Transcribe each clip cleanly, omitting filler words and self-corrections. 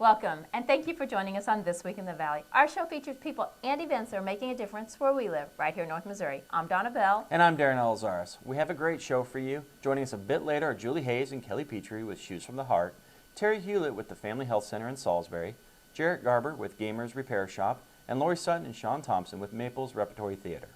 Welcome, and thank you for joining us on This Week in the Valley. Our show features people and events that are making a difference where we live, right here in North Missouri. I'm Donna Bell. And I'm Darren Elzaris. We have a great show for you. Joining us a bit later are Julie Hayes and Kelly Petrie with Shoes from the Heart, Terry Hewlett with the Family Health Center in Salisbury, Jarrett Garber with Gamers Repair Shop, and Lori Sutton and Sean Thompson with Maples Repertory Theater.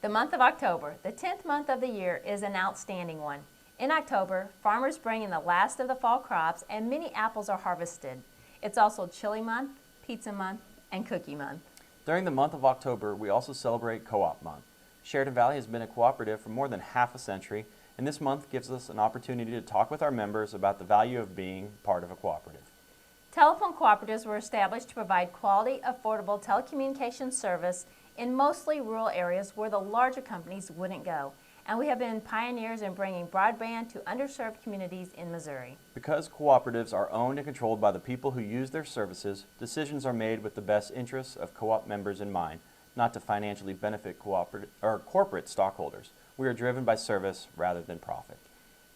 The month of October, the 10th month of the year, is an outstanding one. In October, farmers bring in the last of the fall crops and many apples are harvested. It's also Chili Month, Pizza Month, and Cookie Month. During the month of October, we also celebrate Co-op Month. Sheridan Valley has been a cooperative for more than half a century, and this month gives us an opportunity to talk with our members about the value of being part of a cooperative. Telephone cooperatives were established to provide quality, affordable telecommunications service in mostly rural areas where the larger companies wouldn't go. And we have been pioneers in bringing broadband to underserved communities in Missouri. Because cooperatives are owned and controlled by the people who use their services, decisions are made with the best interests of co-op members in mind, not to financially benefit corporate stockholders. We are driven by service rather than profit.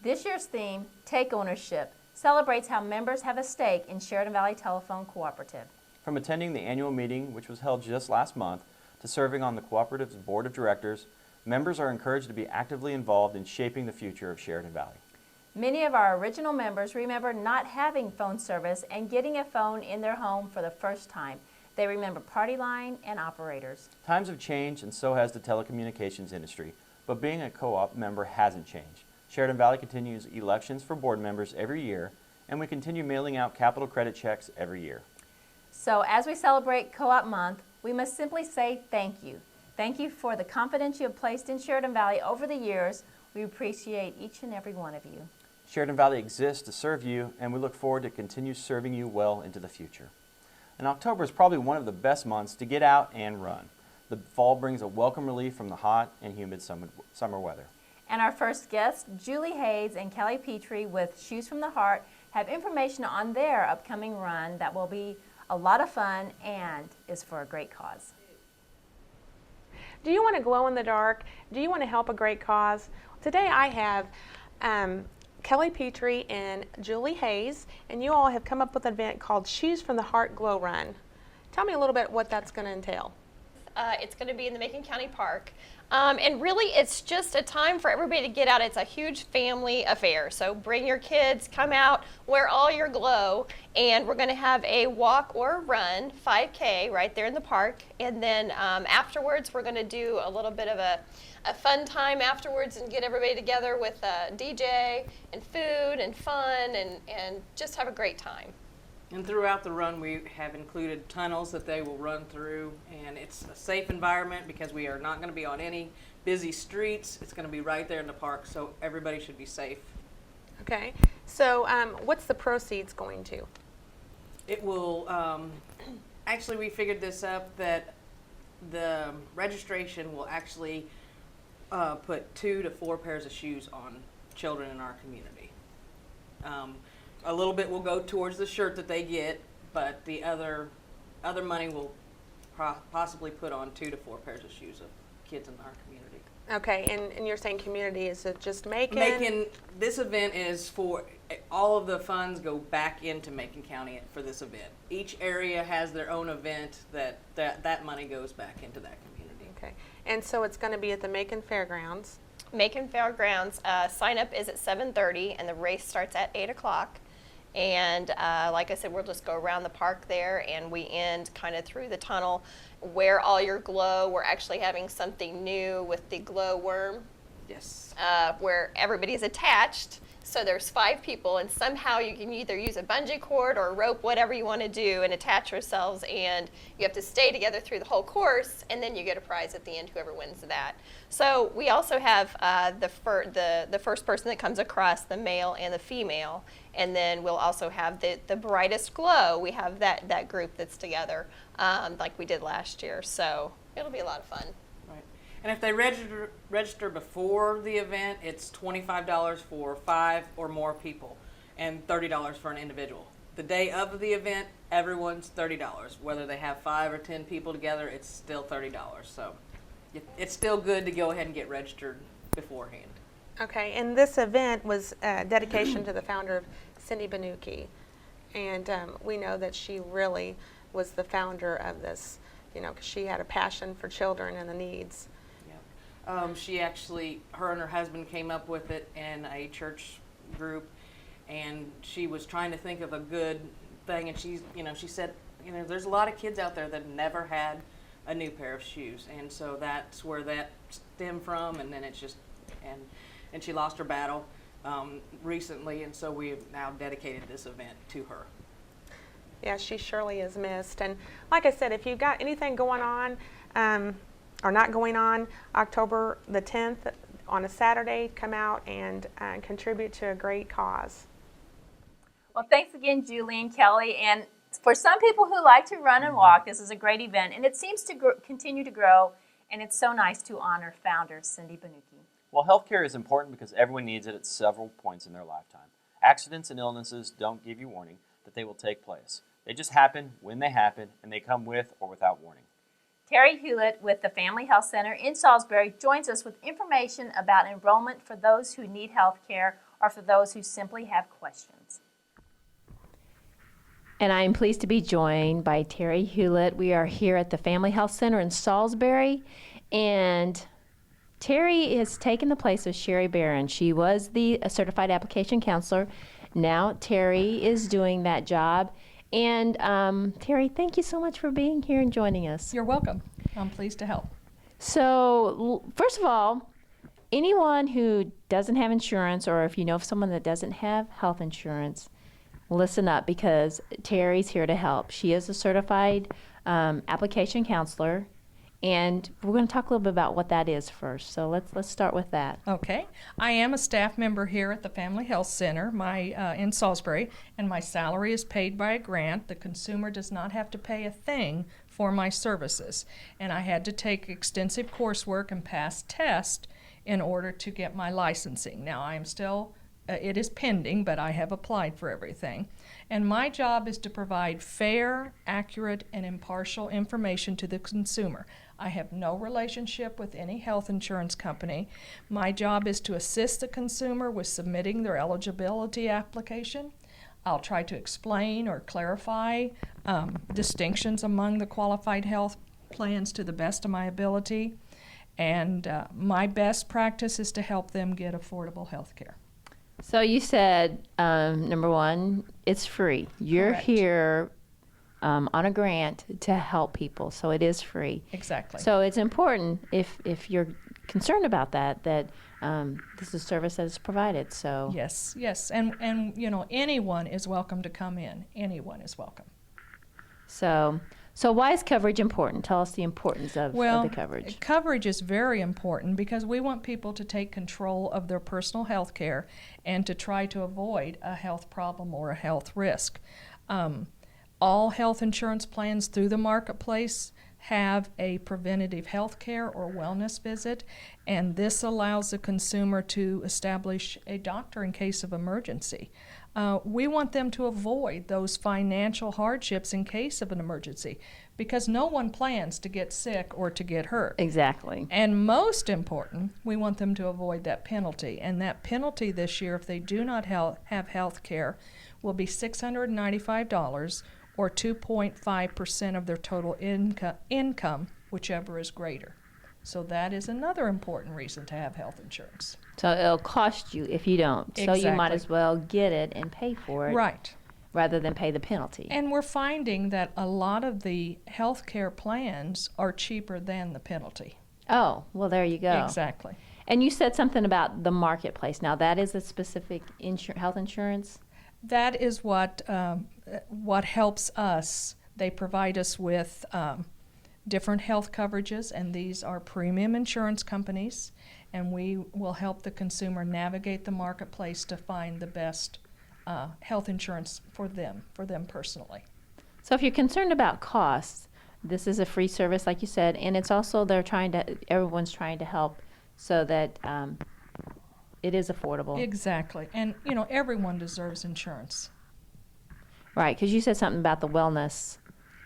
This year's theme, Take Ownership, celebrates how members have a stake in Sheridan Valley Telephone Cooperative. From attending the annual meeting, which was held just last month, to serving on the cooperative's board of directors, members are encouraged to be actively involved in shaping the future of Sheridan Valley. Many of our original members remember not having phone service and getting a phone in their home for the first time. They remember party line and operators. Times have changed and so has the telecommunications industry, but being a co-op member hasn't changed. Sheridan Valley continues elections for board members every year, and we continue mailing out capital credit checks every year. So as we celebrate Co-op Month, we must simply say thank you. Thank you for the confidence you have placed in Sheridan Valley over the years. We appreciate each and every one of you. Sheridan Valley exists to serve you, and we look forward to continue serving you well into the future. And October is probably one of the best months to get out and run. The fall brings a welcome relief from the hot and humid summer weather. And our first guests, Julie Hayes and Kelly Petrie with Shoes from the Heart, have information on their upcoming run that will be a lot of fun and is for a great cause. Do you want to glow in the dark? Do you want to help a great cause? Today I have Kelly Petrie and Julie Hayes, and you all have come up with an event called Shoes from the Heart Glow Run. Tell me a little bit what that's going to entail. It's going to be in the Macon County Park. And really, it's just a time for everybody to get out. It's a huge family affair. So bring your kids, come out, wear all your glow, and we're going to have a walk or run, 5K, right there in the park. And then afterwards, we're going to do a little bit of a fun time afterwards and get everybody together with a DJ and food and fun and just have a great time. And throughout the run, we have included tunnels that they will run through, and it's a safe environment because we are not going to be on any busy streets. It's going to be right there in the park, so everybody should be safe. Okay, so what's the proceeds going to? It will, actually we figured this up that the registration will actually put 2 to 4 pairs of shoes on children in our community. A little bit will go towards the shirt that they get, but the other money will possibly put on 2 to 4 pairs of shoes of kids in our community. Okay, and you're saying community, is it just Macon? Macon, this event is for, all of the funds go back into Macon County for this event. Each area has their own event that money goes back into that community. Okay, and so it's going to be at the Macon Fairgrounds. Macon Fairgrounds, sign up is at 7:30 and the race starts at 8 o'clock. And like I said, we'll just go around the park there and we end kind of through the tunnel. Wear all your glow. We're actually having something new with the glow worm. Yes. Where everybody's attached. So there's 5 people and somehow you can either use a bungee cord or a rope, whatever you want to do, and attach yourselves, and you have to stay together through the whole course, and then you get a prize at the end, whoever wins that. So we also have the first person that comes across, the male and the female, and then we'll also have the brightest glow. We have that group that's together like we did last year. So it'll be a lot of fun. Right. And if they register before the event, it's $25 for 5 or more people and $30 for an individual. The day of the event, everyone's $30. Whether they have 5 or 10 people together, it's still $30. So it's still good to go ahead and get registered beforehand. Okay, and this event was dedication to the founder of Cindy Benucci. And we know that she really was the founder of this, because she had a passion for children and the needs. She actually, her and her husband came up with it in a church group, and she was trying to think of a good thing, and she said, there's a lot of kids out there that never had a new pair of shoes, and so that's where that stemmed from, and then it's just, and she lost her battle recently, and so we have now dedicated this event to her. Yeah, she surely is missed. And like I said, if you've got anything going on or not going on, October the 10th on a Saturday, come out and contribute to a great cause. Well, thanks again, Julie and Kelly. And for some people who like to run and walk, this is a great event, and it seems to continue to grow, and it's so nice to honor founder Cindy Banucki. Well, healthcare is important because everyone needs it at several points in their lifetime. Accidents and illnesses don't give you warning that they will take place. They just happen when they happen, and they come with or without warning. Terry Hewlett with the Family Health Center in Salisbury joins us with information about enrollment for those who need health care or for those who simply have questions. And I am pleased to be joined by Terry Hewlett. We are here at the Family Health Center in Salisbury, and Terry has taken the place of Sherry Barron. She was the certified application counselor. Now Terry is doing that job. And Terry, thank you so much for being here and joining us. You're welcome. I'm pleased to help. So, first of all, anyone who doesn't have insurance, or if you know of someone that doesn't have health insurance, listen up, because Terry's here to help. She is a certified application counselor, and we're going to talk a little bit about what that is first. So let's start with that. Okay. I am a staff member here at the Family Health Center in Salisbury, and my salary is paid by a grant. The consumer does not have to pay a thing for my services. And I had to take extensive coursework and pass tests in order to get my licensing. Now, I am still, it is pending, but I have applied for everything. And my job is to provide fair, accurate, and impartial information to the consumer. I have no relationship with any health insurance company. My job is to assist the consumer with submitting their eligibility application. I'll try to explain or clarify distinctions among the qualified health plans to the best of my ability. And my best practice is to help them get affordable health care. So you said, number one, it's free. You're Correct. here on a grant to help people, so it is free. Exactly. So it's important, if you're concerned about that this is a service that is provided. So Yes, and anyone is welcome to come in. Anyone is welcome. So why is coverage important? Tell us the importance of the coverage. Coverage is very important because we want people to take control of their personal health care and to try to avoid a health problem or a health risk. All health insurance plans through the marketplace have a preventative health care or wellness visit, and this allows the consumer to establish a doctor in case of emergency. We want them to avoid those financial hardships in case of an emergency because no one plans to get sick or to get hurt. Exactly. And most important, we want them to avoid that penalty. And that penalty this year, if they do not have health care, will be $695 or 2.5% of their total income, whichever is greater. So that is another important reason to have health insurance. So it'll cost you if you don't. So you might Exactly. as well get it and pay for it Right. rather than pay the penalty. And we're finding that a lot of the health care plans are cheaper than the penalty. Oh, well, there you go. Exactly. And you said something about the marketplace. Now, that is a specific health insurance? That is what helps us. They provide us with different health coverages, and these are premium insurance companies, and we will help the consumer navigate the marketplace to find the best health insurance for them personally. So if you're concerned about costs, this is a free service, like you said, and it's also everyone's trying to help so that it is affordable. Exactly. And, everyone deserves insurance. Right, because you said something about the wellness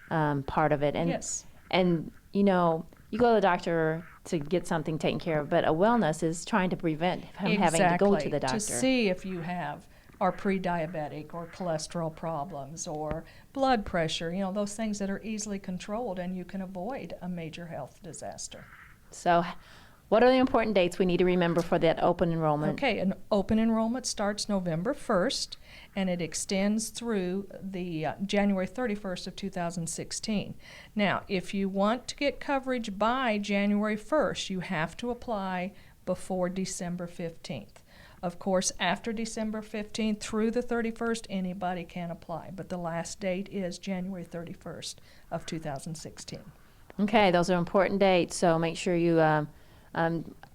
part of it. And, Yes. And, you go to the doctor to get something taken care of, but a wellness is trying to prevent from having to go to the doctor. To see if you have are pre-diabetic or cholesterol problems or blood pressure, those things that are easily controlled and you can avoid a major health disaster. So, what are the important dates we need to remember for that open enrollment? Okay, an open enrollment starts November 1st and it extends through the January 31st of 2016. Now, if you want to get coverage by January 1st, you have to apply before December 15th. Of course, after December 15th through the 31st, anybody can apply, but the last date is January 31st of 2016. Okay, those are important dates, so make sure you,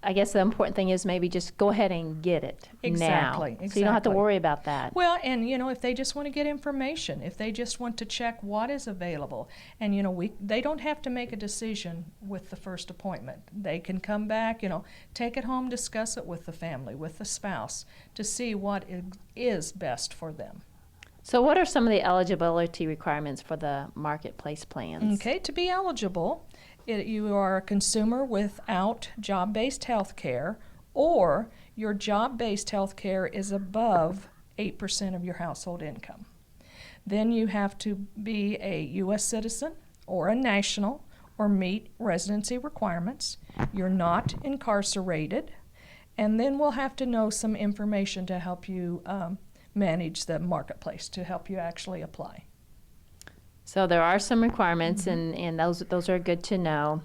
I guess the important thing is maybe just go ahead and get it Exactly, now. So you don't have to exactly. worry about that. Well, and if they just want to get information, if they just want to check what is available, and they don't have to make a decision with the first appointment. They can come back, take it home, discuss it with the family, with the spouse, to see what is best for them. So what are some of the eligibility requirements for the marketplace plans? Okay, to be eligible, you are a consumer without job-based health care, or your job-based health care is above 8% of your household income. Then you have to be a U.S. citizen or a national or meet residency requirements. You're not incarcerated. And then we'll have to know some information to help you manage the marketplace, to help you actually apply. So there are some requirements, and those are good to know.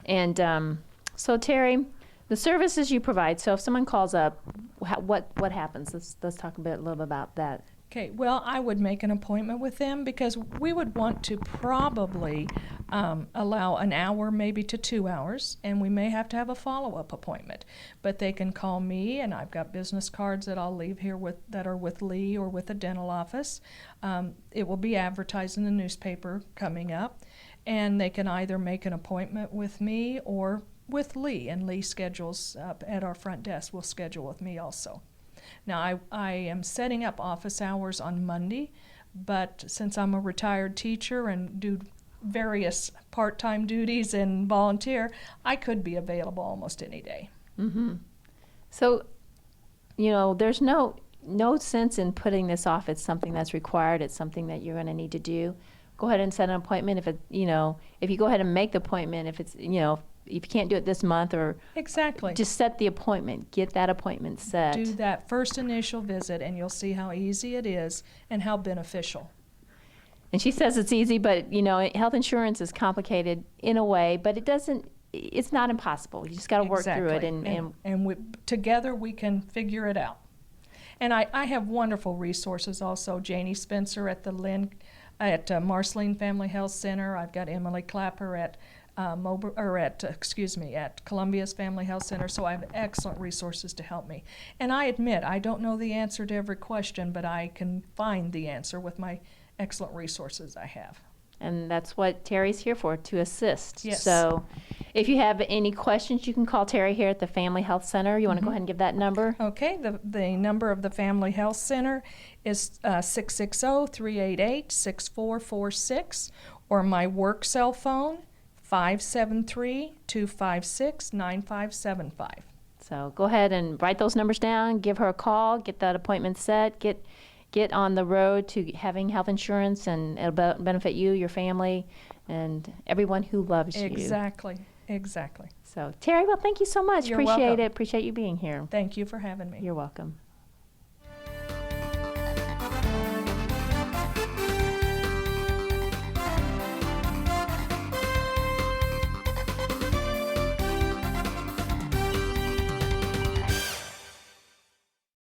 And so Terry, the services you provide. So if someone calls up, what happens? Let's talk a little bit about that. Okay, well, I would make an appointment with them because we would want to probably allow an hour, maybe to 2 hours, and we may have to have a follow-up appointment. But they can call me, and I've got business cards that I'll leave here that are with Lee or with the dental office. It will be advertised in the newspaper coming up, and they can either make an appointment with me or with Lee, and Lee schedules at our front desk. Will schedule with me also. Now, I am setting up office hours on Monday, but since I'm a retired teacher and do various part-time duties and volunteer, I could be available almost any day. Mm-hmm. So, there's no sense in putting this off. It's something that's required. It's something that you're going to need to do. Go ahead and set an appointment. If you go ahead and make the appointment, if it's, if you can't do it this month, or Exactly. just set the appointment. Get that appointment set. Do that first initial visit, and you'll see how easy it is and how beneficial. And she says it's easy, but health insurance is complicated in a way, but it's not impossible. You just got to work through it. And together we can figure it out. And I have wonderful resources also. Janie Spencer at Marceline Family Health Center. I've got Emily Clapper at Columbia's Family Health Center, so I have excellent resources to help me. And I admit, I don't know the answer to every question, but I can find the answer with my excellent resources I have. And that's what Terry's here for, to assist. Yes. So if you have any questions, you can call Terry here at the Family Health Center. You want to go ahead and give that number? Okay, the number of the Family Health Center is 660-388-6446, or my work cell phone, 573-256-9575. So go ahead and write those numbers down, give her a call, get that appointment set, get on the road to having health insurance, and it'll benefit you, your family, and everyone who loves you. Exactly. So Terry, well, thank you so much. You're Appreciate welcome. it. Appreciate you being here. Thank you for having me. You're welcome.